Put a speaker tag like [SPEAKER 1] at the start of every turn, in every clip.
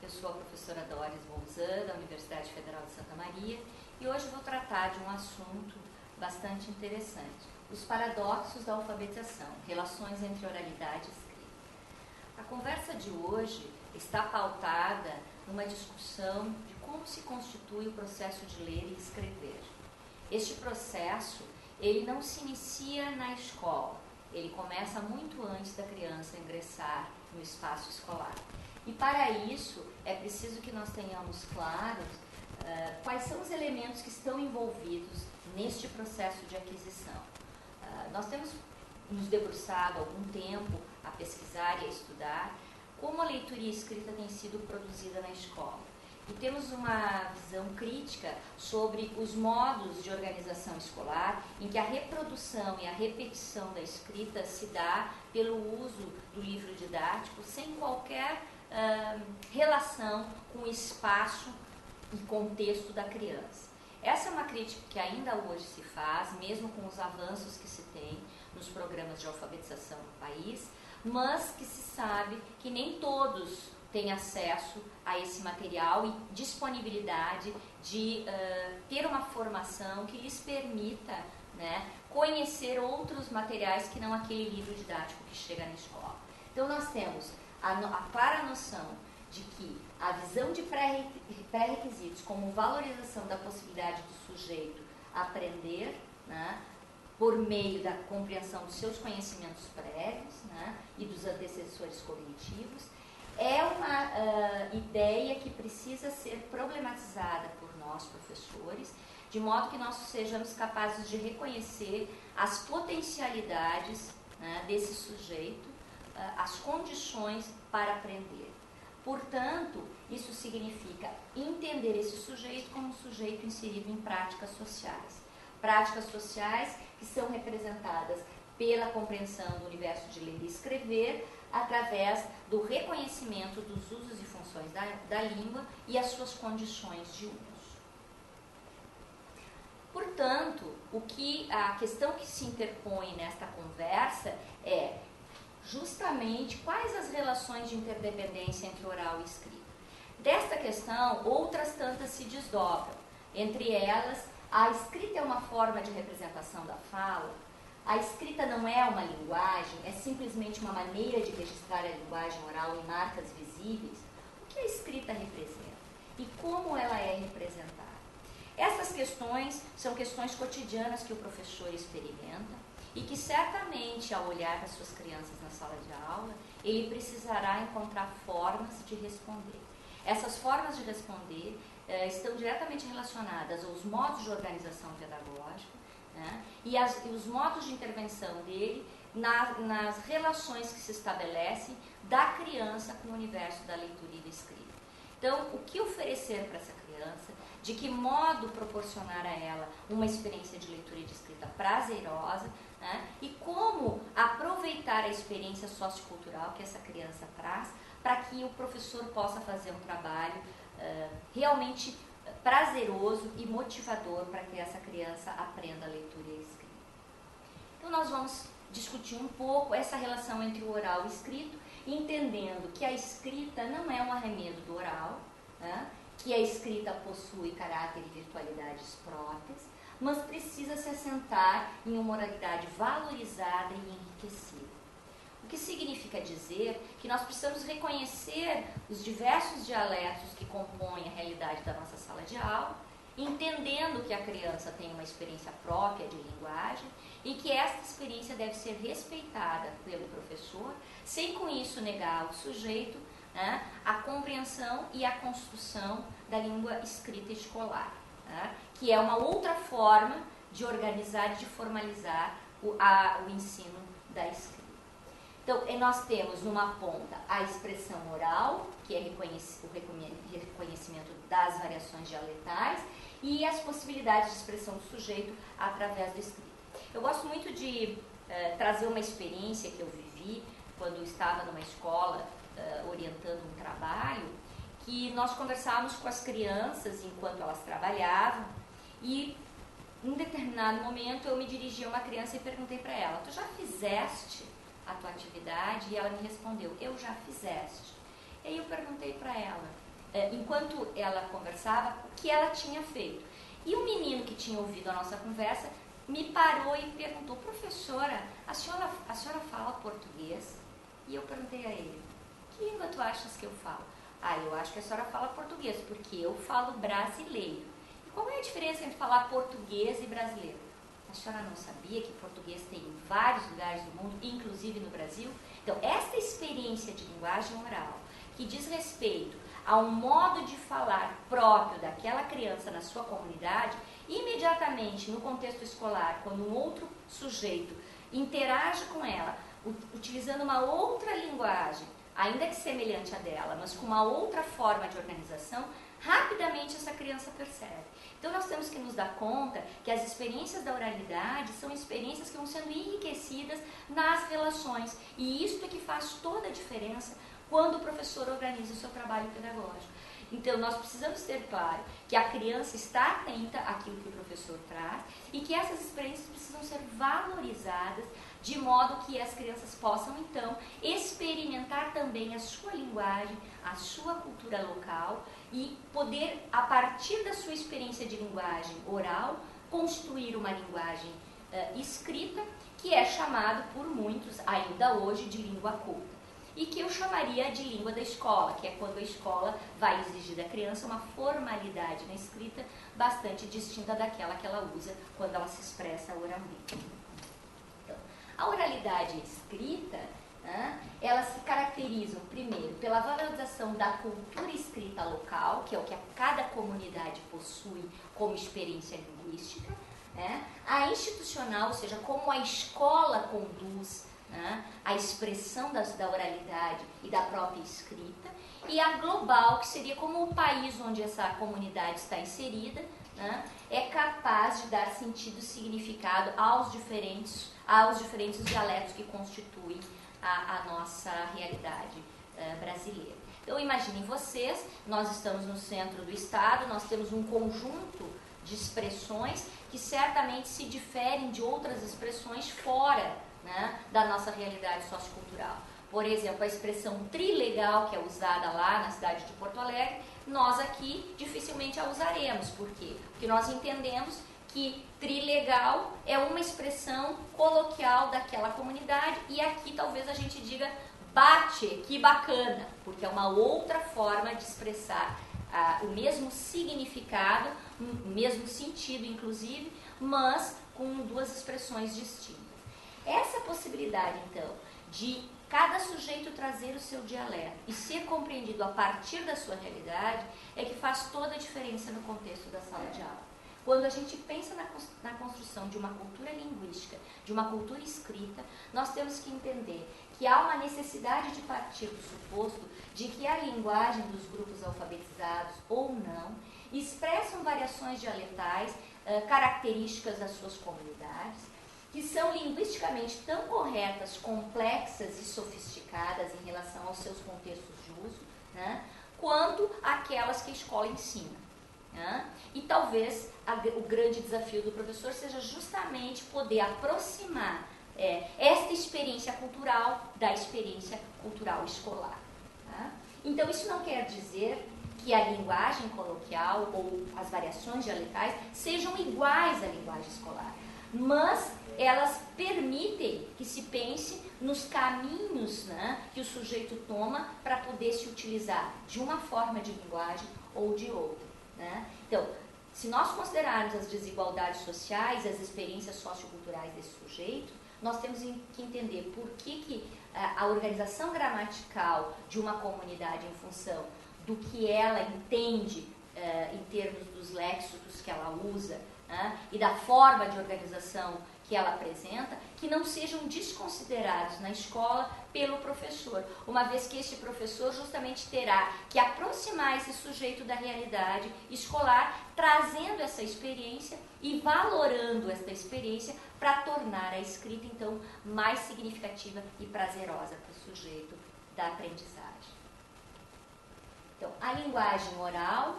[SPEAKER 1] Eu sou a professora Doris Bolzan, da Universidade Federal de Santa Maria, e hoje vou tratar de um assunto bastante interessante: os paradoxos da alfabetização, relações entre oralidade e escrita. A conversa de hoje está pautada numa discussão de como se constitui o processo de ler e escrever. Este processo, ele não se inicia na escola, ele começa muito antes da criança ingressar no espaço escolar. E para isso, é preciso que nós tenhamos claros quais são os elementos que estão envolvidos neste processo de aquisição. Nós temos nos debruçado há algum tempo a pesquisar e a estudar como a leitura e a escrita tem sido produzida na escola. E temos uma visão crítica sobre os modos de organização escolar em que a reprodução e a repetição da escrita se dá pelo uso do livro didático sem qualquer relação com o espaço e contexto da criança. Essa é uma crítica que ainda hoje se faz, mesmo com os avanços que se tem nos programas de alfabetização no país, mas que se sabe que nem todos têm acesso a esse material e disponibilidade de ter uma formação que lhes permita, né, conhecer outros materiais que não aquele livro didático que chega na escola. Então nós temos a clara noção de que a visão de pré-requisitos como valorização da possibilidade do sujeito aprender, né, por meio da compreensão dos seus conhecimentos prévios, né, e dos antecessores cognitivos, é uma ideia que precisa ser problematizada por nós, professores, de modo que nós sejamos capazes de reconhecer as potencialidades, né, desse sujeito, as condições para aprender. Portanto, isso significa entender esse sujeito como um sujeito inserido em práticas sociais. Práticas sociais que são representadas pela compreensão do universo de ler e escrever, através do reconhecimento dos usos e funções da língua e as suas condições de uso. Portanto, a questão que se interpõe nesta conversa é justamente quais as relações de interdependência entre oral e escrita. Desta questão, outras tantas se desdobram. Entre elas, a escrita é uma forma de representação da fala. A escrita não é uma linguagem, é simplesmente uma maneira de registrar a linguagem oral em marcas visíveis. O que a escrita representa e como ela é representada? Essas questões são questões cotidianas que o professor experimenta e que certamente, ao olhar para suas crianças na sala de aula, ele precisará encontrar formas de responder. Essas formas de responder estão diretamente relacionadas aos modos de organização pedagógica, né, e os modos de intervenção dele nas relações que se estabelecem da criança com o universo da leitura e da escrita. Então, o que oferecer para essa criança, de que modo proporcionar a ela uma experiência de leitura e de escrita prazerosa, né, e como aproveitar a experiência sociocultural que essa criança traz para que o professor possa fazer um trabalho realmente prazeroso e motivador para que essa criança aprenda a leitura e a escrita. Então nós vamos discutir um pouco essa relação entre o oral e o escrito, entendendo que a escrita não é um arremedo do oral, né, que a escrita possui caráter e virtualidades próprias, mas precisa se assentar em uma oralidade valorizada e enriquecida. O que significa dizer que nós precisamos reconhecer os diversos dialetos que compõem a realidade da nossa sala de aula, entendendo que a criança tem uma experiência própria de linguagem e que essa experiência deve ser respeitada pelo professor, sem com isso negar ao sujeito, né, a compreensão e a construção da língua escrita escolar, né, que é uma outra forma de organizar e de formalizar o ensino da escrita. Então, nós temos numa ponta a expressão oral, que é o reconhecimento das variações dialetais, e as possibilidades de expressão do sujeito através da escrita. Eu gosto muito de trazer uma experiência que eu vivi quando estava numa escola orientando um trabalho, que nós conversávamos com as crianças enquanto elas trabalhavam, e em um determinado momento eu me dirigi a uma criança e perguntei para ela: tu já fizeste a tua atividade? E ela me respondeu: eu já fizeste. E aí eu perguntei para ela: enquanto ela conversava, o que ela tinha feito. E um menino que tinha ouvido a nossa conversa me parou e perguntou: professora, a senhora fala português? E eu perguntei a ele: que língua tu achas que eu falo? Eu acho que a senhora fala português, porque eu falo brasileiro. E qual é a diferença entre falar português e brasileiro? A senhora não sabia que português tem em vários lugares do mundo, inclusive no Brasil? Então, esta experiência de linguagem oral, que diz respeito a um modo de falar próprio daquela criança na sua comunidade, imediatamente no contexto escolar, quando um outro sujeito interage com ela, utilizando uma outra linguagem, ainda que semelhante à dela, mas com uma outra forma de organização, rapidamente essa criança percebe. Então nós temos que nos dar conta que as experiências da oralidade são experiências que vão sendo enriquecidas nas relações. E isso é que faz toda a diferença quando o professor organiza o seu trabalho pedagógico. Então nós precisamos ter claro que a criança está atenta àquilo que o professor traz e que essas experiências precisam ser valorizadas de modo que as crianças possam, então, experimentar também a sua linguagem, a sua cultura local e poder, a partir da sua experiência de linguagem oral, construir uma linguagem escrita, que é chamado por muitos, ainda hoje, de língua culta. E que eu chamaria de língua da escola, que é quando a escola vai exigir da criança uma formalidade na escrita bastante distinta daquela que ela usa quando ela se expressa oralmente. A oralidade escrita, elas se caracterizam, primeiro, pela valorização da cultura escrita local, que é o que cada comunidade possui como experiência linguística, a institucional, ou seja, como a escola conduz a expressão da oralidade e da própria escrita, e a global, que seria como o país onde essa comunidade está inserida, é capaz de dar sentido e significado aos diferentes dialetos que constituem a nossa realidade brasileira. Então imaginem vocês, nós estamos no centro do estado, nós temos um conjunto de expressões que certamente se diferem de outras expressões fora da nossa realidade sociocultural. Por exemplo, a expressão trilegal, que é usada lá na cidade de Porto Alegre, nós aqui dificilmente a usaremos. Por quê? Porque nós entendemos que trilegal é uma expressão coloquial daquela comunidade e aqui talvez a gente diga bate, que bacana, porque é uma outra forma de expressar o mesmo significado, o mesmo sentido inclusive, mas com duas expressões distintas. Essa possibilidade então de cada sujeito trazer o seu dialeto e ser compreendido a partir da sua realidade é que faz toda a diferença no contexto da sala de aula. Quando a gente pensa na construção de uma cultura linguística, de uma cultura escrita, nós temos que entender que há uma necessidade de partir do suposto de que a linguagem dos grupos alfabetizados ou não expressam variações dialetais características das suas comunidades, que são linguisticamente tão corretas, complexas e sofisticadas em relação aos seus contextos de uso, quanto aquelas que a escola ensina. E talvez o grande desafio do professor seja justamente poder aproximar esta experiência cultural da experiência cultural escolar. Então isso não quer dizer que a linguagem coloquial ou as variações dialetais sejam iguais à linguagem escolar, mas elas permitem que se pense nos caminhos que o sujeito toma para poder se utilizar de uma forma de linguagem ou de outra. Então, se nós considerarmos as desigualdades sociais, as experiências socioculturais desse sujeito, nós temos que entender por que a organização gramatical de uma comunidade em função do que ela entende em termos dos léxicos que ela usa e da forma de organização que ela apresenta, que não sejam desconsiderados na escola pelo professor, uma vez que este professor justamente terá que aproximar esse sujeito da realidade escolar, trazendo essa experiência e valorando esta experiência para tornar a escrita, então, mais significativa e prazerosa para o sujeito da aprendizagem. Então, a linguagem oral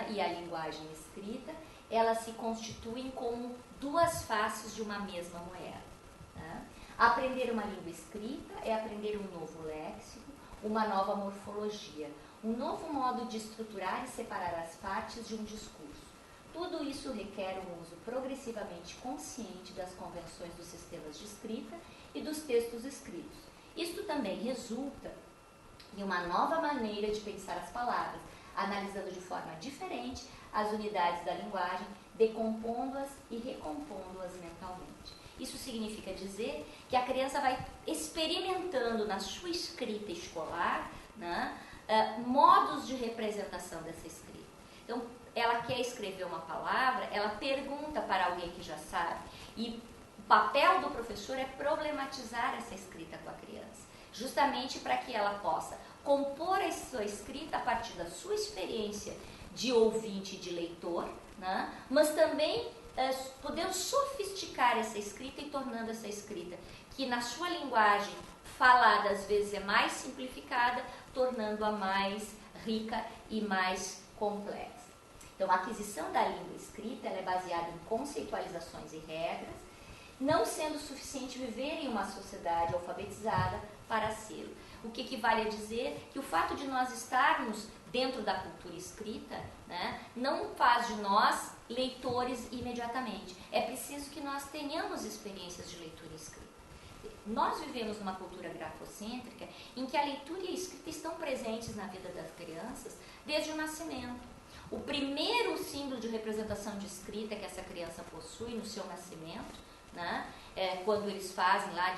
[SPEAKER 1] e a linguagem escrita, elas se constituem como duas faces de uma mesma moeda. Aprender uma língua escrita é aprender um novo léxico, uma nova morfologia, um novo modo de estruturar e separar as partes de um discurso. Tudo isso requer um uso progressivamente consciente das convenções dos sistemas de escrita e dos textos escritos. Isto também resulta em uma nova maneira de pensar as palavras, analisando de forma diferente as unidades da linguagem, decompondo-as e recompondo-as mentalmente. Isso significa dizer que a criança vai experimentando na sua escrita escolar, né, modos de representação dessa escrita. Então, ela quer escrever uma palavra, ela pergunta para alguém que já sabe. E o papel do professor é problematizar essa escrita com a criança, justamente para que ela possa compor a sua escrita a partir da sua experiência de ouvinte e de leitor, né? Mas também podendo sofisticar essa escrita e tornando essa escrita, que na sua linguagem falada às vezes é mais simplificada, tornando-a mais rica e mais complexa. Então, a aquisição da língua escrita ela é baseada em conceitualizações e regras, não sendo suficiente viver em uma sociedade alfabetizada para ser. O que equivale a dizer que o fato de nós estarmos dentro da cultura escrita, né, não faz de nós leitores imediatamente. É preciso que nós tenhamos experiências de leitura e escrita. Nós vivemos numa cultura grafocêntrica em que a leitura e a escrita estão presentes na vida das crianças desde o nascimento. O primeiro símbolo de representação de escrita que essa criança possui no seu nascimento, né, quando eles fazem lá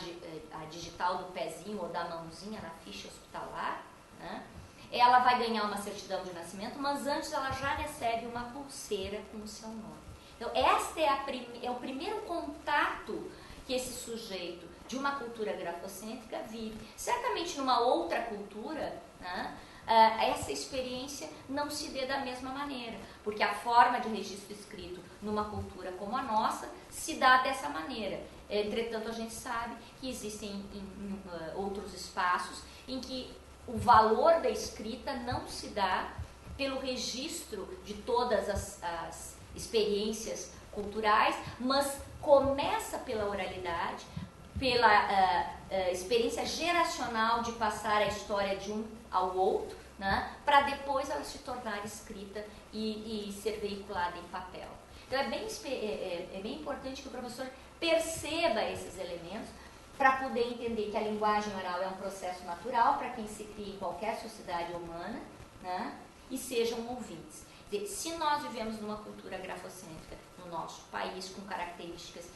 [SPEAKER 1] a digital do pezinho ou da mãozinha na ficha hospitalar, né, ela vai ganhar uma certidão de nascimento, mas antes ela já recebe uma pulseira com o seu nome. Então, este é o primeiro contato que esse sujeito de uma cultura grafocêntrica vive. Certamente numa outra cultura, né, essa experiência não se dê da mesma maneira, porque a forma de registro escrito numa cultura como a nossa se dá dessa maneira. Entretanto, a gente sabe que existem outros espaços em que o valor da escrita não se dá pelo registro de todas as experiências culturais, mas começa pela oralidade, pela experiência geracional de passar a história de um ao outro, né, para depois ela se tornar escrita e ser veiculada em papel. Então é bem importante que o professor perceba esses elementos para poder entender que a linguagem oral é um processo natural para quem se cria em qualquer sociedade humana, né, e sejam ouvintes. Se nós vivemos numa cultura grafocêntrica no nosso país, com características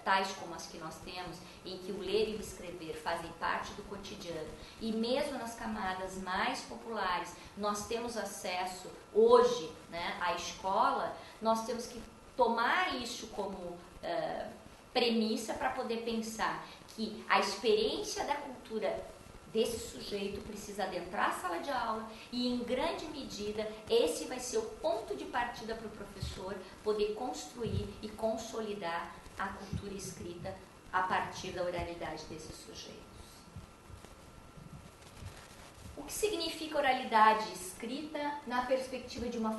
[SPEAKER 1] tais como as que nós temos, em que o ler e o escrever fazem parte do cotidiano, e mesmo nas camadas mais populares, nós temos acesso hoje, né, à escola, nós temos que tomar isso como premissa para poder pensar que a experiência da cultura desse sujeito precisa adentrar a sala de aula e, em grande medida, esse vai ser o ponto de partida para o professor poder construir e consolidar a cultura escrita a partir da oralidade desses sujeitos. O que significa oralidade escrita na perspectiva de uma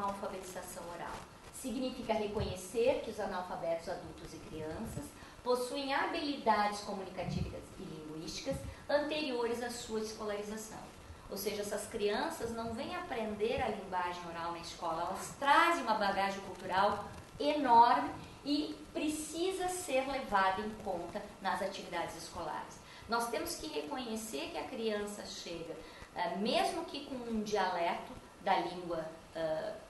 [SPEAKER 1] alfabetização oral? Significa reconhecer que os analfabetos adultos e crianças possuem habilidades comunicativas e linguísticas anteriores à sua escolarização. Ou seja, essas crianças não vêm aprender a linguagem oral na escola, elas trazem uma bagagem cultural enorme e precisa ser levada em conta nas atividades escolares. Nós temos que reconhecer que a criança chega, mesmo que com um dialeto da língua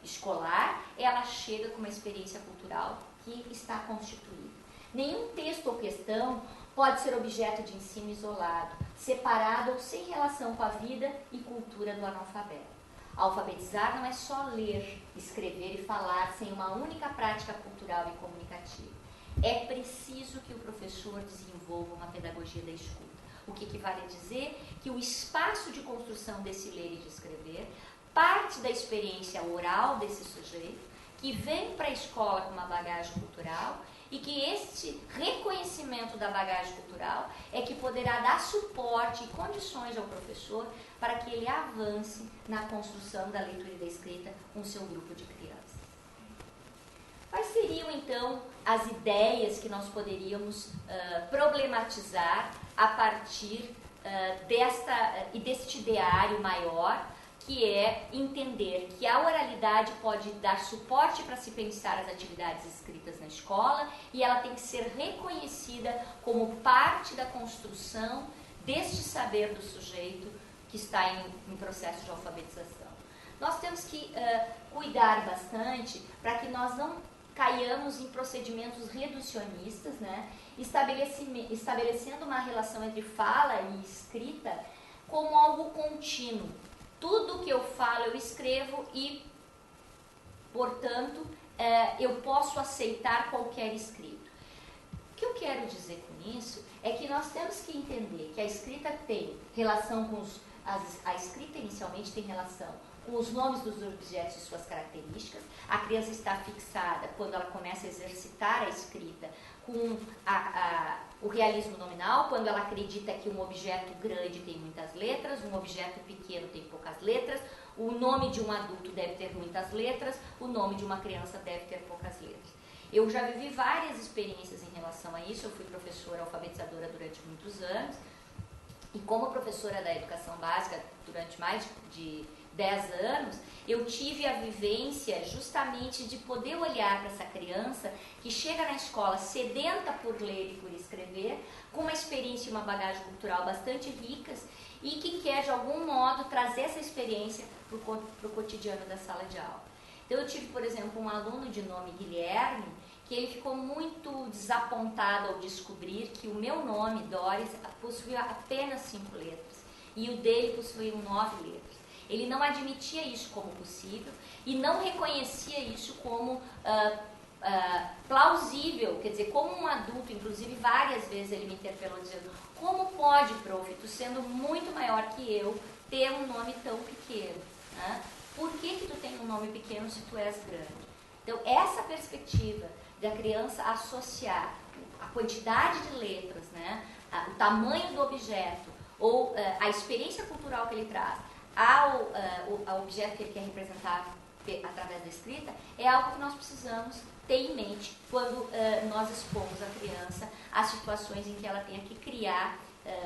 [SPEAKER 1] escolar, ela chega com uma experiência cultural que está constituída. Nenhum texto ou questão pode ser objeto de ensino isolado, separado ou sem relação com a vida e cultura do analfabeto. Alfabetizar não é só ler, escrever e falar sem uma única prática cultural e comunicativa. É preciso que o professor desenvolva uma pedagogia da escuta. O que equivale a dizer que o espaço de construção desse ler e de escrever parte da experiência oral desse sujeito, que vem para a escola com uma bagagem cultural, e que este reconhecimento da bagagem cultural é que poderá dar suporte e condições ao professor para que ele avance na construção da leitura e da escrita com o seu grupo de crianças. Quais seriam, então, as ideias que nós poderíamos problematizar a partir deste ideário maior que é entender que a oralidade pode dar suporte para se pensar as atividades escritas na escola e ela tem que ser reconhecida como parte da construção deste saber do sujeito que está em processo de alfabetização. Nós temos que cuidar bastante para que nós não caiamos em procedimentos reducionistas, né? Estabelecendo uma relação entre fala e escrita como algo contínuo. Tudo que eu falo, eu escrevo e, portanto, eu posso aceitar qualquer escrito. O que eu quero dizer com isso é que nós temos que entender que a escrita tem relação com a escrita inicialmente tem relação com os nomes dos objetos e suas características. A criança está fixada, quando ela começa a exercitar a escrita, com o realismo nominal, quando ela acredita que um objeto grande tem muitas letras, um objeto pequeno tem poucas letras, o nome de um adulto deve ter muitas letras, o nome de uma criança deve ter poucas letras. Eu já vivi várias experiências em relação a isso. Eu fui professora alfabetizadora durante muitos anos, e como professora da educação básica durante mais de 10 anos, eu tive a vivência justamente de poder olhar para essa criança que chega na escola sedenta por ler e por escrever, com uma experiência e uma bagagem cultural bastante ricas e que quer de algum modo trazer essa experiência para o cotidiano da sala de aula. Então eu tive, por exemplo, um aluno de nome Guilherme, que ele ficou muito desapontado ao descobrir que o meu nome, Doris, possuía apenas 5 letras e o dele possuía 9 letras. Ele não admitia isso como possível e não reconhecia isso como plausível, quer dizer, como um adulto. Inclusive várias vezes ele me interpelou dizendo: como pode, prof, tu sendo muito maior que eu, ter um nome tão pequeno? Né? Por que tu tem um nome pequeno se tu és grande? Então essa perspectiva da criança associar a quantidade de letras, né, o tamanho do objeto ou a experiência cultural que ele traz ao objeto que ele quer representar através da escrita, é algo que nós precisamos ter em mente quando nós expomos a criança a situações em que ela tenha que criar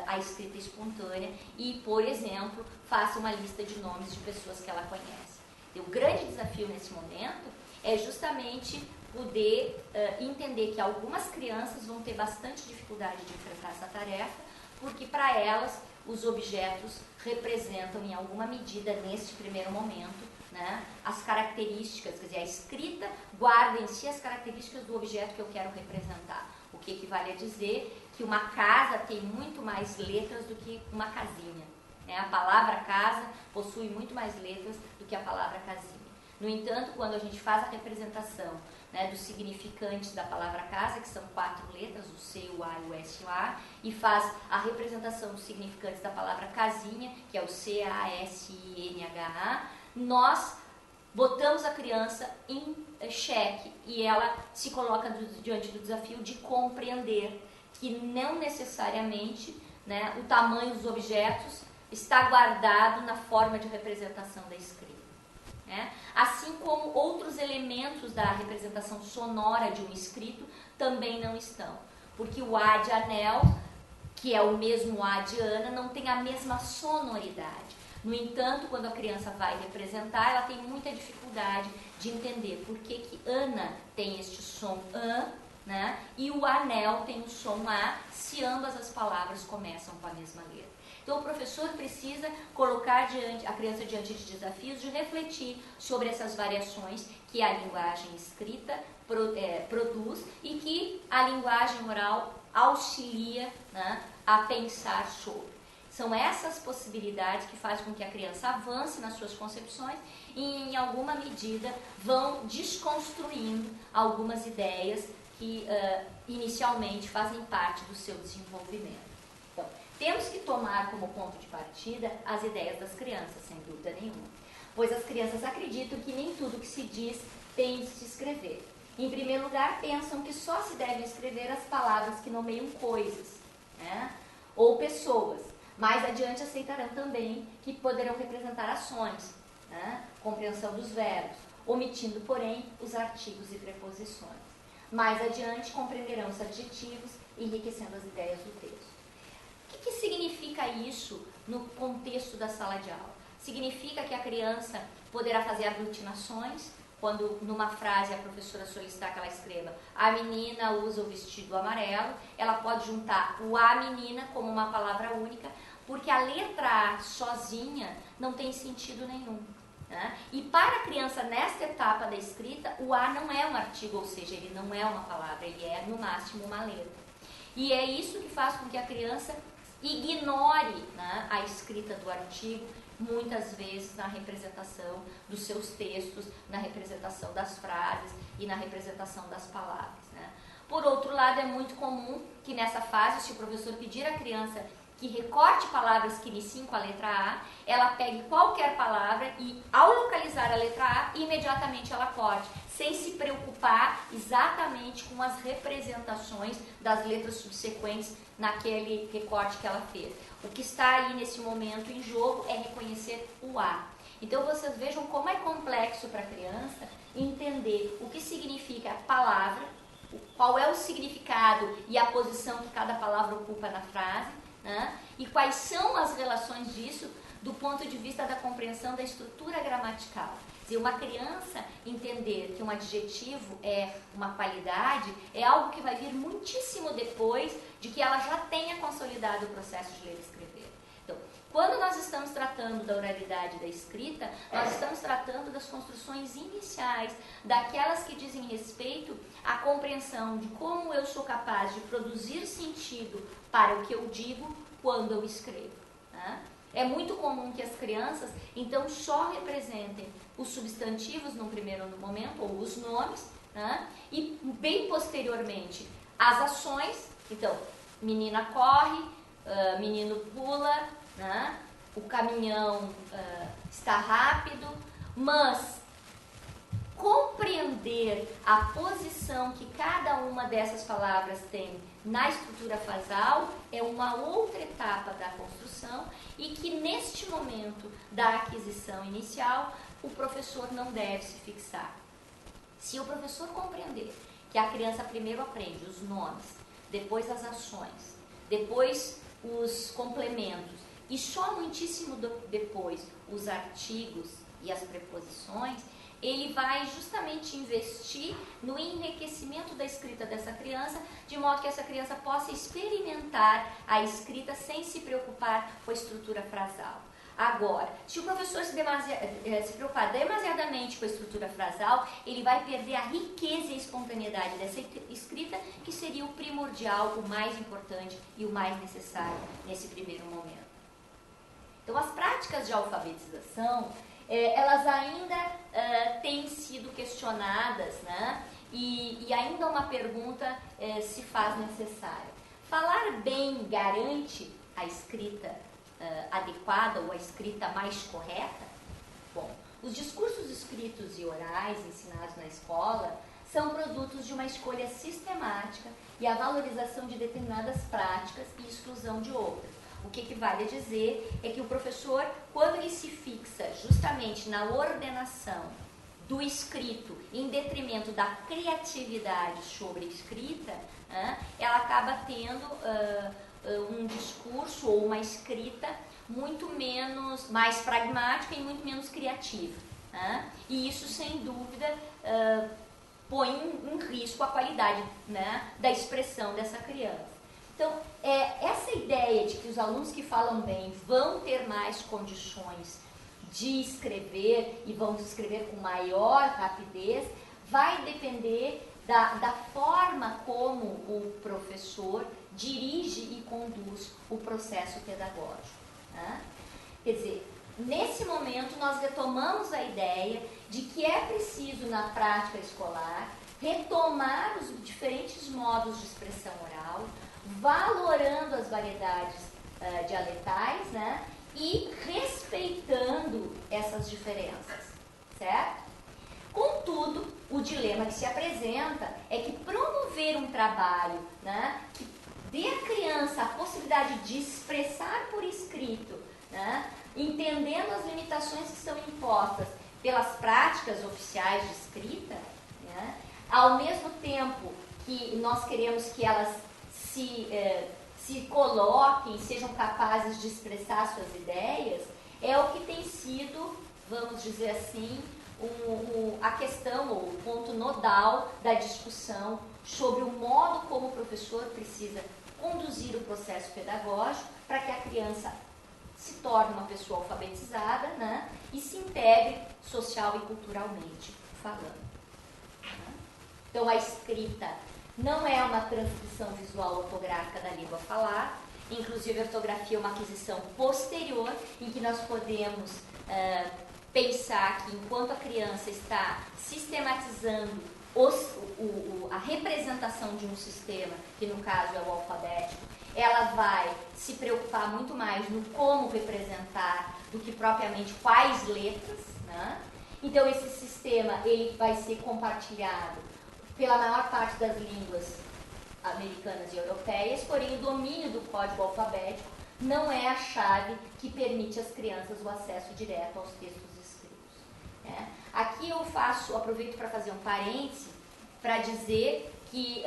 [SPEAKER 1] a escrita espontânea e, por exemplo, faça uma lista de nomes de pessoas que ela conhece. E o grande desafio nesse momento é justamente poder entender que algumas crianças vão ter bastante dificuldade de enfrentar essa tarefa, porque para elas os objetos representam em alguma medida, neste primeiro momento, né, as características, quer dizer, a escrita guarda em si as características do objeto que eu quero representar. O que equivale a dizer que uma casa tem muito mais letras do que uma casinha. Né? A palavra casa possui muito mais letras do que a palavra casinha. No entanto, quando a gente faz a representação, né, dos significantes da palavra casa, que são 4 letras, o C, o A, o S e o A, e faz a representação dos significantes da palavra casinha, que é o C, A, S, I, N, H, A, nós botamos a criança em xeque e ela se coloca diante do desafio de compreender que não necessariamente, né, o tamanho dos objetos está guardado na forma de representação da escrita. Né? Assim como outros elementos da representação sonora de um escrito também não estão, porque o A de anel, que é o mesmo A de Ana, não tem a mesma sonoridade. No entanto, quando a criança vai representar, ela tem muita dificuldade de entender por que Ana tem este som an, né? E o anel tem o som A, se ambas as palavras começam com a mesma letra. Então, o professor precisa colocar a criança diante de desafios de refletir sobre essas variações que a linguagem escrita produz e que a linguagem oral auxilia, né, a pensar sobre. São essas possibilidades que fazem com que a criança avance nas suas concepções e, em alguma medida, vão desconstruindo algumas ideias que inicialmente fazem parte do seu desenvolvimento. Então, temos que tomar como ponto de partida as ideias das crianças, sem dúvida nenhuma, pois as crianças acreditam que nem tudo que se diz tem de se escrever. Em primeiro lugar, pensam que só se devem escrever as palavras que nomeiam coisas, né, ou pessoas. Mais adiante aceitarão também que poderão representar ações, né, compreensão dos verbos, omitindo, porém, os artigos e preposições. Mais adiante compreenderão os adjetivos, enriquecendo as ideias do texto. O que significa isso no contexto da sala de aula? significa que a criança poderá fazer aglutinações, quando numa frase a professora solicitar que ela escreva a menina usa o vestido amarelo, ela pode juntar o a menina como uma palavra única, porque a letra A sozinha não tem sentido nenhum. Né? E para a criança, nesta etapa da escrita, o A não é um artigo, ou seja, ele não é uma palavra, ele é no máximo uma letra. E é isso que faz com que a criança ignore, né, a escrita do artigo, muitas vezes na representação dos seus textos, na representação das frases e na representação das palavras. Né? Por outro lado, é muito comum que nessa fase, se o professor pedir à criança que recorte palavras que iniciem com a letra A, ela pegue qualquer palavra e, ao localizar a letra A, imediatamente ela corte, sem se preocupar exatamente com as representações das letras subsequentes naquele recorte que ela fez. O que está aí nesse momento em jogo é reconhecer o A. Então vocês vejam como é complexo para a criança entender o que significa a palavra, qual é o significado e a posição que cada palavra ocupa na frase, né? E quais são as relações disso do ponto de vista da compreensão da estrutura gramatical. Quer dizer, uma criança entender que um adjetivo é uma qualidade é algo que vai vir muitíssimo depois de que ela já tenha consolidado o processo de ler e escrever. Então, quando nós estamos tratando da oralidade da escrita, nós estamos tratando das construções iniciais, daquelas que dizem respeito à compreensão de como eu sou capaz de produzir sentido para o que eu digo quando eu escrevo. Né? É muito comum que as crianças, então, só representem os substantivos num primeiro momento, ou os nomes, né? E bem posteriormente as ações. Então, menina corre, menino pula, né? O caminhão está rápido, mas compreender a posição que cada uma dessas palavras tem na estrutura frasal é uma outra etapa da construção e que neste momento da aquisição inicial o professor não deve se fixar. Se o professor compreender que a criança primeiro aprende os nomes, depois as ações, depois os complementos e só muitíssimo depois os artigos e as preposições, ele vai justamente investir no enriquecimento da escrita dessa criança, de modo que essa criança possa experimentar a escrita sem se preocupar com a estrutura frasal. Agora, se o professor se preocupar demasiadamente com a estrutura frasal, ele vai perder a riqueza e a espontaneidade dessa escrita, que seria o primordial, o mais importante e o mais necessário nesse primeiro momento. Então, as práticas de alfabetização, elas ainda têm sido questionadas, né? E ainda uma pergunta se faz necessária. Falar bem garante a escrita adequada ou a escrita mais correta? Bom, os discursos escritos e orais ensinados na escola são produtos de uma escolha sistemática e a valorização de determinadas práticas e exclusão de outras. O que vale dizer é que o professor, quando ele se fixa justamente na ordenação do escrito em detrimento da criatividade sobre a escrita, ela acaba tendo um discurso ou uma escrita muito menos, mais pragmática e muito menos criativa. E isso, sem dúvida, põe em risco a qualidade, né, da expressão dessa criança. Então, essa ideia de que os alunos que falam bem vão ter mais condições de escrever e vão escrever com maior rapidez, vai depender da forma como o professor dirige e conduz o processo pedagógico. Né? Quer dizer, nesse momento nós retomamos a ideia de que é preciso, na prática escolar, retomar os diferentes modos de expressão oral, valorando as variedades dialetais, né? E respeitando essas diferenças, certo? Contudo, o dilema que se apresenta é que promover um trabalho, né, que dê à criança a possibilidade de expressar por escrito, né, entendendo as limitações que são impostas pelas práticas oficiais de escrita, né, ao mesmo tempo que nós queremos que elas se coloquem, sejam capazes de expressar suas ideias, é o que tem sido, vamos dizer assim, a questão ou o ponto nodal da discussão sobre o modo como o professor precisa conduzir o processo pedagógico para que a criança se torne uma pessoa alfabetizada, né, e se integre social e culturalmente falando. Então, a escrita não é uma transcrição visual ortográfica da língua falada, inclusive a ortografia é uma aquisição posterior, em que nós podemos pensar que enquanto a criança está sistematizando a representação de um sistema, que no caso é o alfabético, ela vai se preocupar muito mais no como representar do que propriamente quais letras, né? Então esse sistema ele vai ser compartilhado pela maior parte das línguas americanas e europeias, porém o domínio do código alfabético não é a chave que permite às crianças o acesso direto aos textos escritos, né? Aqui eu aproveito para fazer um parêntese para dizer que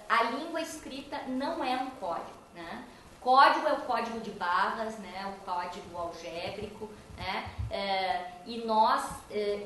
[SPEAKER 1] a língua escrita não é um código, né? Código é o código de barras, né? O código algébrico, né? E nós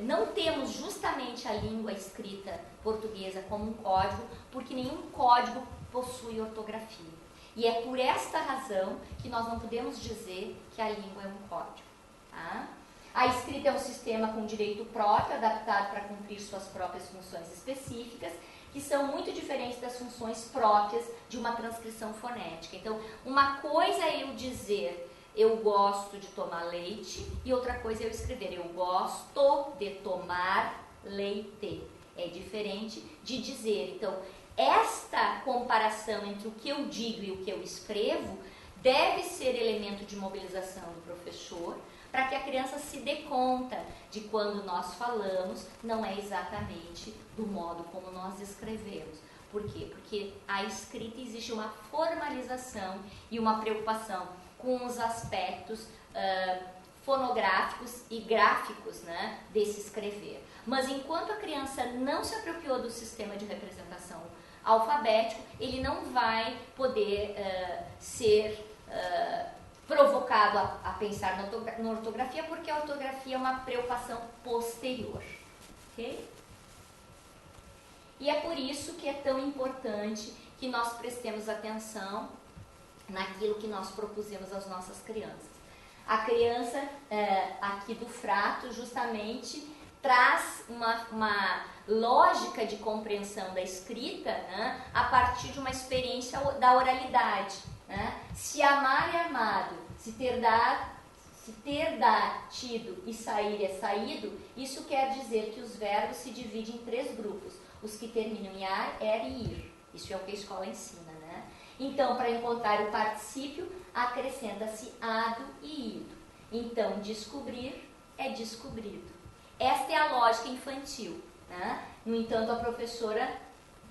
[SPEAKER 1] não temos justamente a língua escrita portuguesa como um código, porque nenhum código possui ortografia. E é por esta razão que nós não podemos dizer que a língua é um código, tá? A escrita é um sistema com direito próprio, adaptado para cumprir suas próprias funções específicas, que são muito diferentes das funções próprias de uma transcrição fonética. Então, uma coisa é eu dizer eu gosto de tomar leite e outra coisa é eu escrever eu gosto de tomar leite. É diferente de dizer. Então, esta comparação entre o que eu digo e o que eu escrevo deve ser elemento de mobilização do professor, para que a criança se dê conta de quando nós falamos não é exatamente do modo como nós escrevemos. Por quê? Porque a escrita existe uma formalização e uma preocupação com os aspectos fonográficos e gráficos, né, desse escrever. Mas enquanto a criança não se apropriou do sistema de representação alfabético, ele não vai poder ser provocado a pensar na ortografia, porque a ortografia é uma preocupação posterior. Okay? E é por isso que é tão importante que nós prestemos atenção naquilo que nós propusemos às nossas crianças. A criança aqui do Frato justamente traz uma lógica de compreensão da escrita, né, a partir de uma experiência da oralidade. Né? Se amar é amado, se ter dado, tido e sair é saído, isso quer dizer que os verbos se dividem em 3 grupos, os que terminam em ar, er e ir. Isso é o que a escola ensina, né? Então, para encontrar o particípio, acrescenta-se ado e ido. Então, descobrir é descobrido. Esta é a lógica infantil, né? No entanto, a professora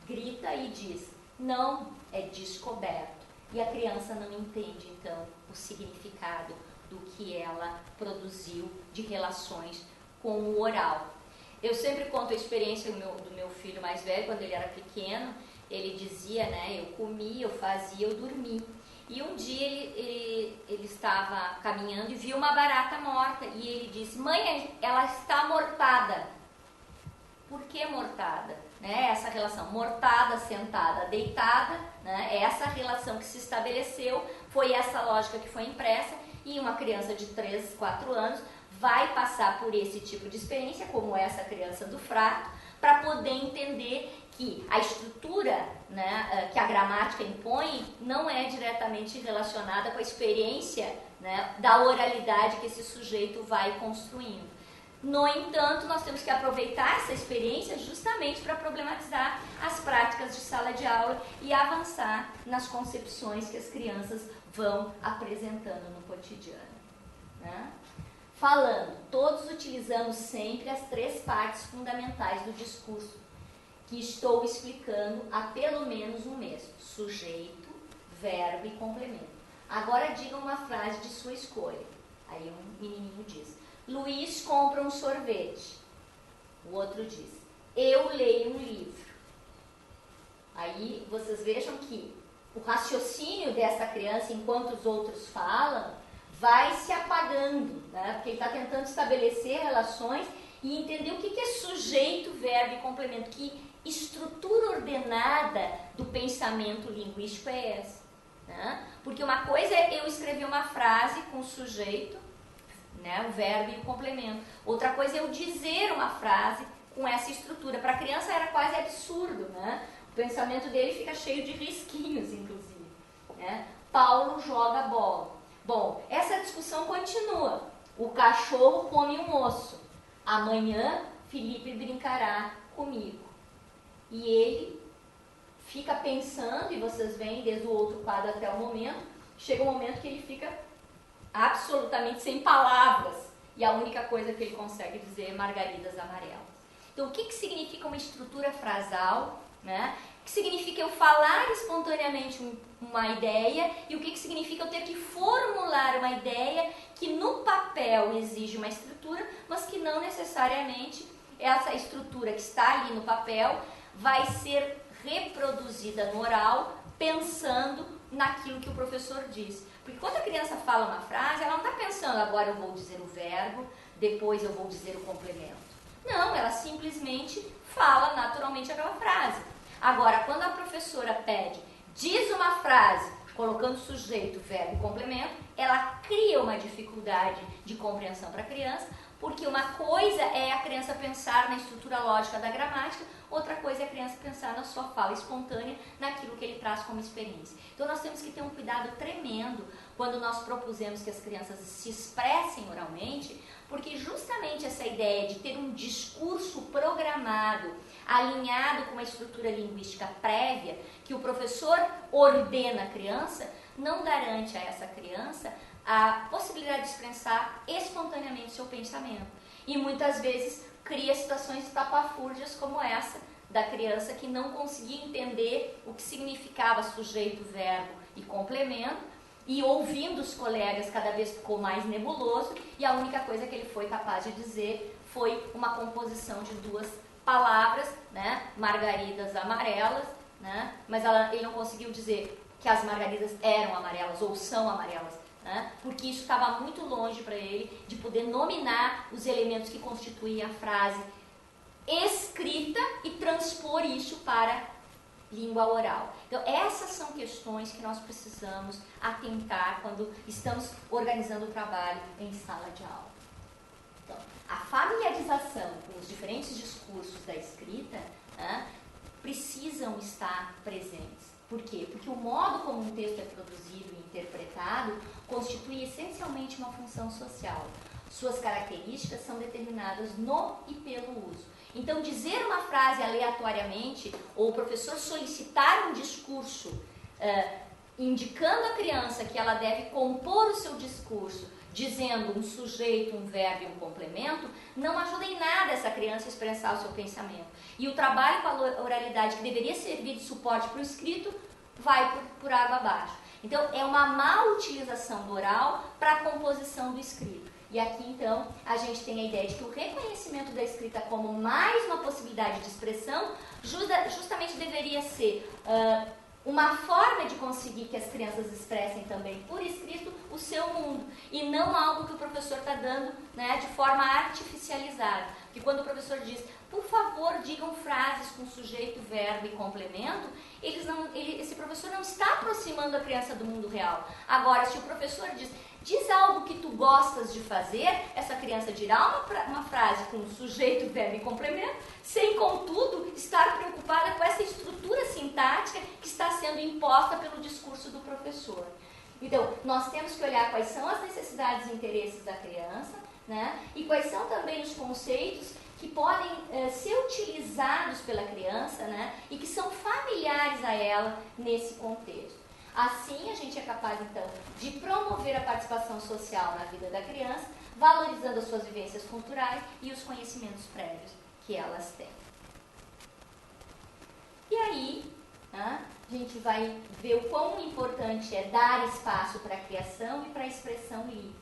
[SPEAKER 1] grita e diz, não, é descoberto. E a criança não entende, então, o significado do que ela produziu de relações com o oral. Eu sempre conto a experiência do meu filho mais velho, quando ele era pequeno. Ele dizia, né, eu comia, eu fazia, eu dormia. E um dia ele estava caminhando e viu uma barata morta. E ele disse, mãe, ela está mortada. Por que mortada? Né? Essa relação mortada, sentada, deitada, né? É essa relação que se estabeleceu, foi essa lógica que foi impressa, e uma criança de 3, 4 anos vai passar por esse tipo de experiência, como essa criança do Frato, para poder entender que a estrutura, né, que a gramática impõe não é diretamente relacionada com a experiência, né, da oralidade que esse sujeito vai construindo. No entanto, nós temos que aproveitar essa experiência justamente para problematizar as práticas de sala de aula e avançar nas concepções que as crianças vão apresentando no cotidiano. Né? Falando, todos utilizamos sempre as 3 partes fundamentais do discurso, que estou explicando há pelo menos um mês: sujeito, verbo e complemento. Agora diga uma frase de sua escolha. Aí um menininho diz, Luiz compra um sorvete. O outro diz, eu leio um livro. Aí vocês vejam que o raciocínio dessa criança, enquanto os outros falam, vai se apagando, né? Porque ele está tentando estabelecer relações e entender o que é sujeito, verbo e complemento, que estrutura ordenada do pensamento linguístico é essa, né? Porque uma coisa é eu escrever uma frase com o sujeito, né, o verbo e o complemento. Outra coisa é eu dizer uma frase com essa estrutura. Para a criança era quase absurdo, né? O pensamento dele fica cheio de risquinhos, inclusive, né? Paulo joga bola. Bom, essa discussão continua. O cachorro come um osso. Amanhã Felipe brincará comigo. E ele fica pensando, e vocês veem desde o outro quadro até o momento, chega um momento que ele fica absolutamente sem palavras. E a única coisa que ele consegue dizer é margaridas amarelas. Então, o que significa uma estrutura frasal, né? O que significa eu falar espontaneamente uma ideia e o que significa eu ter que formular uma ideia que no papel exige uma estrutura, mas que não necessariamente essa estrutura que está ali no papel vai ser reproduzida no oral pensando naquilo que o professor diz. Porque quando a criança fala uma frase, ela não está pensando agora eu vou dizer o verbo, depois eu vou dizer o complemento. Não, ela simplesmente fala naturalmente aquela frase. Agora, quando a professora pede, diz uma frase, colocando sujeito, verbo e complemento, ela cria uma dificuldade de compreensão para a criança, porque uma coisa é a criança pensar na estrutura lógica da gramática, outra coisa é a criança pensar na sua fala espontânea, naquilo que ele traz como experiência. Então nós temos que ter um cuidado tremendo quando nós propusemos que as crianças se expressem oralmente, porque justamente essa ideia de ter um discurso programado, alinhado com uma estrutura linguística prévia, que o professor ordena a criança, não garante a essa criança a possibilidade de expressar espontaneamente seu pensamento. E muitas vezes cria situações tapafúrdias como essa da criança que não conseguia entender o que significava sujeito, verbo e complemento, e ouvindo os colegas cada vez ficou mais nebuloso, e a única coisa que ele foi capaz de dizer foi uma composição de duas palavras, né, margaridas amarelas, né, mas ele não conseguiu dizer que as margaridas eram amarelas ou são amarelas, né, porque isso estava muito longe para ele de poder nominar os elementos que constituem a frase escrita e transpor isso para língua oral. Então, essas são questões que nós precisamos atentar quando estamos organizando o trabalho em sala de aula. Então, a familiarização com os diferentes discursos da escrita, né, precisam estar presentes. Por quê? Porque o modo como um texto é produzido e interpretado constitui essencialmente uma função social. Suas características são determinadas no e pelo uso. Então, dizer uma frase aleatoriamente, ou o professor solicitar um discurso, indicando à criança que ela deve compor o seu discurso, dizendo um sujeito, um verbo e um complemento, não ajuda em nada essa criança a expressar o seu pensamento. E o trabalho com a oralidade, que deveria servir de suporte para o escrito, vai por água abaixo. Então, é uma má utilização do oral para a composição do escrito. E aqui, então, a gente tem a ideia de que o reconhecimento da escrita como mais uma possibilidade de expressão justamente deveria ser uma forma de conseguir que as crianças expressem também por escrito o seu mundo, e não algo que o professor está dando, né, de forma artificializada. Porque quando o professor diz, por favor, digam frases com sujeito, verbo e complemento, esse professor não está aproximando a criança do mundo real. Agora, se o professor diz algo que tu gostas de fazer, essa criança dirá uma frase com sujeito, verbo e complemento, sem, contudo, estar preocupada com essa estrutura sintática que está sendo imposta pelo discurso do professor. Então, nós temos que olhar quais são as necessidades e interesses da criança, né, e quais são também os conceitos que podem ser utilizados pela criança, né, e que são familiares a ela nesse contexto. Assim, a gente é capaz, então, de promover a participação social na vida da criança, valorizando as suas vivências culturais e os conhecimentos prévios que elas têm. E aí, né, a gente vai ver o quão importante é dar espaço para a criação e para a expressão livre.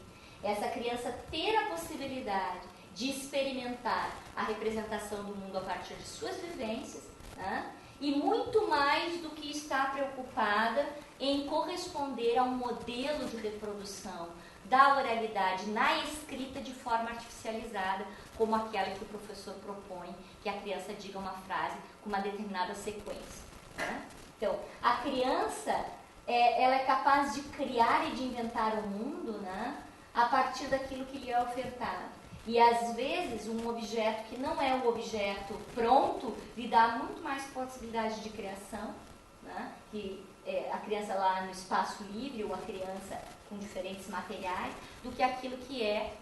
[SPEAKER 1] Essa criança ter a possibilidade de experimentar a representação do mundo a partir de suas vivências, né, e muito mais do que estar preocupada em corresponder a um modelo de reprodução da oralidade na escrita de forma artificializada, como aquela que o professor propõe, que a criança diga uma frase com uma determinada sequência, né? Então, a criança, ela é capaz de criar e de inventar o mundo, né, a partir daquilo que lhe é ofertado. E, às vezes, um objeto que não é um objeto pronto lhe dá muito mais possibilidade de criação, né, que a criança lá no espaço livre, ou a criança com diferentes materiais, do que aquilo que é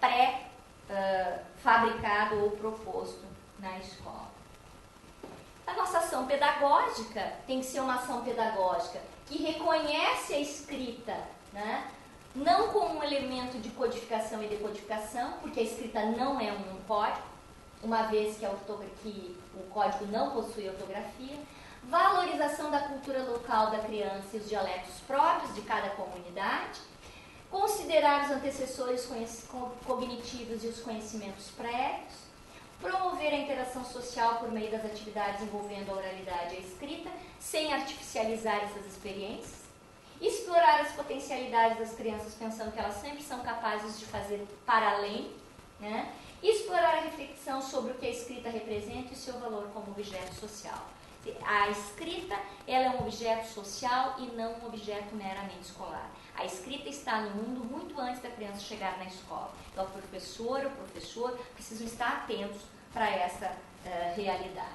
[SPEAKER 1] pré-fabricado ou proposto na escola. A nossa ação pedagógica tem que ser uma ação pedagógica que reconhece a escrita, né, não como um elemento de codificação e decodificação, porque a escrita não é um código, uma vez que o código não possui ortografia. Valorização da cultura local da criança e os dialetos próprios de cada comunidade. Considerar os antecessores cognitivos e os conhecimentos prévios. Promover a interação social por meio das atividades envolvendo a oralidade e a escrita, sem artificializar essas experiências. Explorar as potencialidades das crianças, pensando que elas sempre são capazes de fazer para além, né? Explorar a reflexão sobre o que a escrita representa e o seu valor como objeto social. A escrita, ela é um objeto social e não um objeto meramente escolar. A escrita está no mundo muito antes da criança chegar na escola. Então, o professor precisam estar atentos para essa realidade.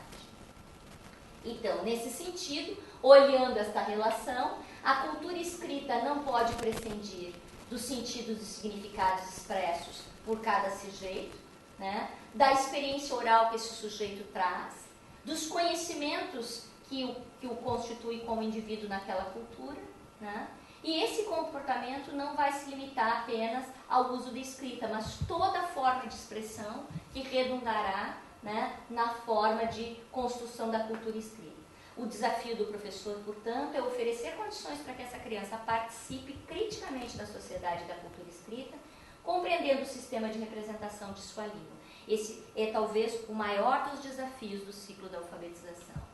[SPEAKER 1] Então, nesse sentido, olhando esta relação, a cultura escrita não pode prescindir dos sentidos e significados expressos por cada sujeito, né? Da experiência oral que esse sujeito traz, dos conhecimentos que o constitui como indivíduo naquela cultura, né? E esse comportamento não vai se limitar apenas ao uso da escrita, mas toda forma de expressão que redundará, né, na forma de construção da cultura escrita. O desafio do professor, portanto, é oferecer condições para que essa criança participe criticamente da sociedade da cultura escrita, compreendendo o sistema de representação de sua língua. Esse é talvez o maior dos desafios do ciclo da alfabetização.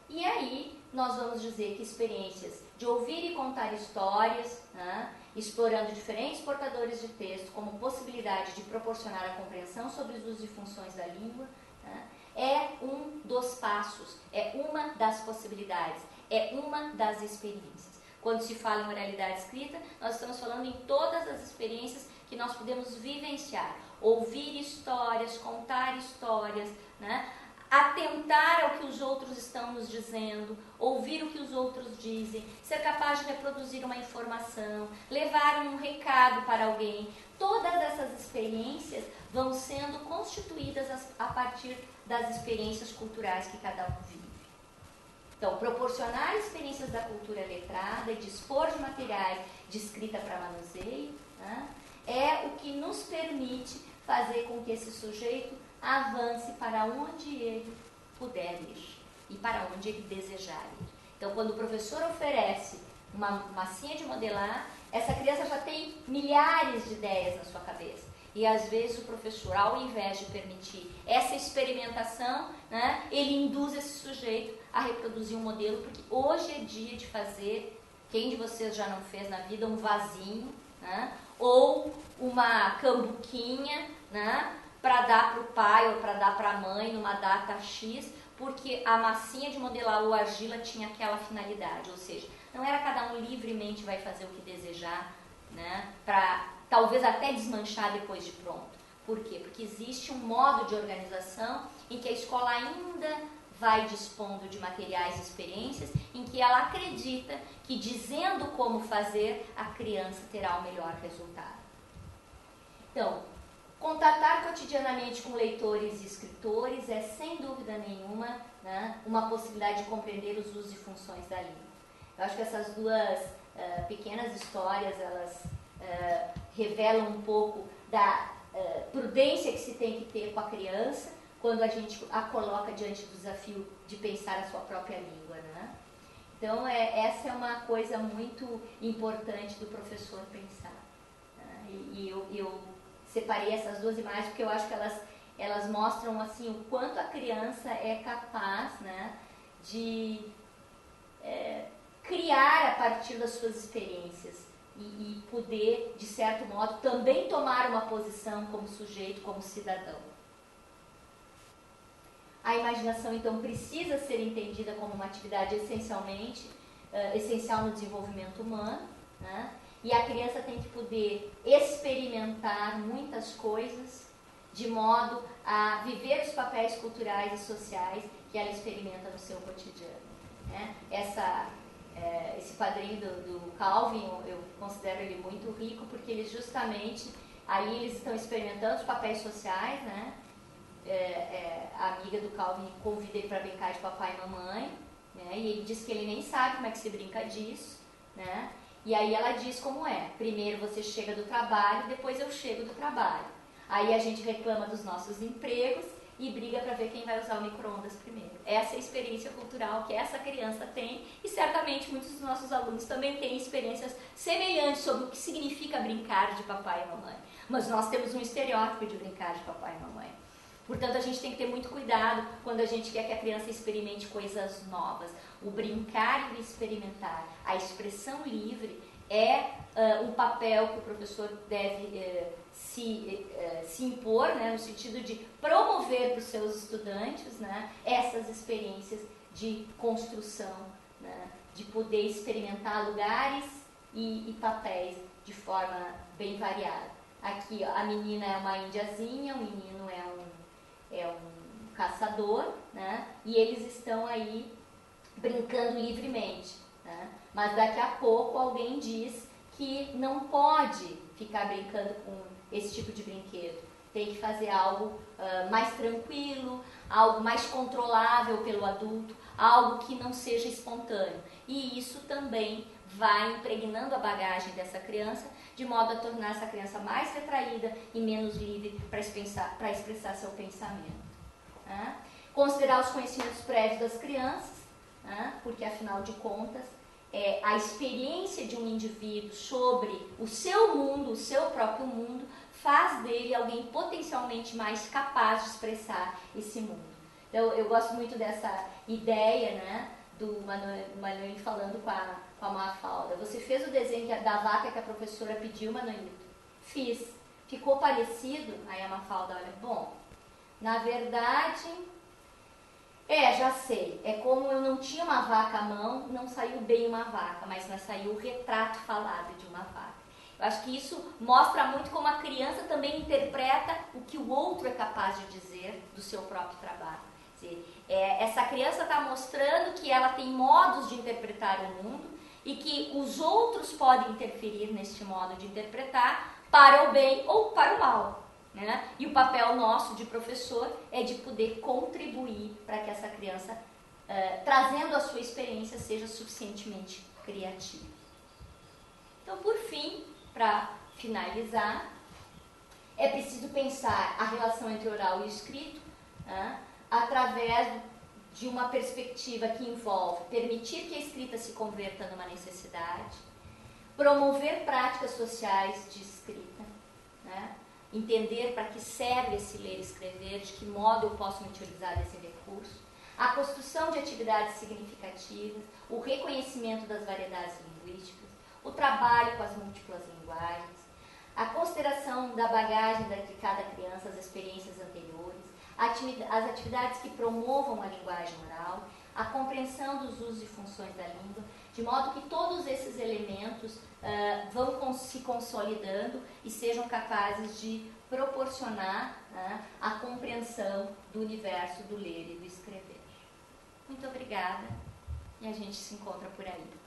[SPEAKER 1] E aí nós vamos dizer que experiências de ouvir e contar histórias, né, explorando diferentes portadores de texto como possibilidade de proporcionar a compreensão sobre os usos e funções da língua, né, é um dos passos, é uma das possibilidades, é uma das experiências. Quando se fala em oralidade escrita, nós estamos falando em todas as experiências que nós podemos vivenciar. Ouvir histórias, contar histórias, né? Atentar ao que os outros estão nos dizendo, ouvir o que os outros dizem, ser capaz de reproduzir uma informação, levar um recado para alguém. Todas essas experiências vão sendo constituídas a partir das experiências culturais que cada um vive. Então, proporcionar experiências da cultura letrada e dispor de materiais de escrita para manuseio, né, é o que nos permite fazer com que esse sujeito avance para onde ele puder ir e para onde ele desejar ir. Então, quando o professor oferece uma massinha de modelar, essa criança já tem milhares de ideias na sua cabeça. E às vezes o professor, ao invés de permitir essa experimentação, né, ele induz esse sujeito a reproduzir um modelo, porque hoje é dia de fazer, quem de vocês já não fez na vida, um vasinho, né, ou uma cambuquinha, né, para dar para o pai ou para dar para a mãe numa data X, porque a massinha de modelar ou argila tinha aquela finalidade, ou seja, não era cada um livremente vai fazer o que desejar, né, para talvez até desmanchar depois de pronto. Por quê? Porque existe um modo de organização em que a escola ainda vai dispondo de materiais e experiências em que ela acredita que dizendo como fazer, a criança terá o melhor resultado. Então, contatar cotidianamente com leitores e escritores é, sem dúvida nenhuma, né, uma possibilidade de compreender os usos e funções da língua. Eu acho que essas duas pequenas histórias, elas revelam um pouco da prudência que se tem que ter com a criança quando a gente a coloca diante do desafio de pensar a sua própria língua, né? Então, essa é uma coisa muito importante do professor pensar, né? E eu separei essas duas imagens porque eu acho que elas mostram assim, o quanto a criança é capaz, né, de criar a partir das suas experiências e poder, de certo modo, também tomar uma posição como sujeito, como cidadão. A imaginação, então, precisa ser entendida como uma atividade essencial no desenvolvimento humano, né? E a criança tem que poder experimentar muitas coisas de modo a viver os papéis culturais e sociais que ela experimenta no seu cotidiano, né? Esse quadrinho do Calvin, eu considero ele muito rico, porque ele justamente, aí eles estão experimentando os papéis sociais, né? A amiga do Calvin convida ele para brincar de papai e mamãe, né? E ele diz que ele nem sabe como é que se brinca disso, né? E aí ela diz como é: primeiro você chega do trabalho, depois eu chego do trabalho. Aí a gente reclama dos nossos empregos e briga para ver quem vai usar o micro-ondas primeiro. Essa é a experiência cultural que essa criança tem, e certamente muitos dos nossos alunos também têm experiências semelhantes sobre o que significa brincar de papai e mamãe. Mas nós temos um estereótipo de brincar de papai e mamãe. Portanto, a gente tem que ter muito cuidado quando a gente quer que a criança experimente coisas novas. O brincar e o experimentar, a expressão livre é um papel que o professor deve se impor, né, no sentido de promover para os seus estudantes, né, essas experiências de construção, né, de poder experimentar lugares e papéis de forma bem variada. Aqui a menina é uma indiazinha, o menino é um caçador, né? E eles estão aí brincando livremente, né? Mas daqui a pouco alguém diz que não pode ficar brincando com esse tipo de brinquedo. Tem que fazer algo mais tranquilo, algo mais controlável pelo adulto, algo que não seja espontâneo. E isso também vai impregnando a bagagem dessa criança, de modo a tornar essa criança mais retraída e menos livre para expressar seu pensamento. Né? Considerar os conhecimentos prévios das crianças, né? Porque afinal de contas, a experiência de um indivíduo sobre o seu mundo, o seu próprio mundo, faz dele alguém potencialmente mais capaz de expressar esse mundo. Então, eu gosto muito dessa ideia, né, do Manoel falando com a Mafalda. Você fez o desenho da vaca que a professora pediu, Manoelito? Fiz. Ficou parecido? Aí a Mafalda olha, bom, na verdade, já sei. É como eu não tinha uma vaca à mão, não saiu bem uma vaca, mas saiu o retrato falado de uma vaca. Eu acho que isso mostra muito como a criança também interpreta o que o outro é capaz de dizer do seu próprio trabalho. Quer dizer, essa criança está mostrando que ela tem modos de interpretar o mundo e que os outros podem interferir neste modo de interpretar para o bem ou para o mal. Né? E o papel nosso de professor é de poder contribuir para que essa criança, trazendo a sua experiência, seja suficientemente criativa. Então, por fim, para finalizar, é preciso pensar a relação entre oral e escrito, né, através de uma perspectiva que envolve permitir que a escrita se converta numa necessidade, promover práticas sociais de escrita, né, entender para que serve esse ler e escrever, de que modo eu posso me utilizar desse recurso, a construção de atividades significativas, o reconhecimento das variedades linguísticas, o trabalho com as múltiplas linguagens, a consideração da bagagem de cada criança, as experiências anteriores, as atividades que promovam a linguagem oral, a compreensão dos usos e funções da língua, de modo que todos esses elementos vão se consolidando e sejam capazes de proporcionar a compreensão do universo do ler e do escrever. Muito obrigada e a gente se encontra por aí.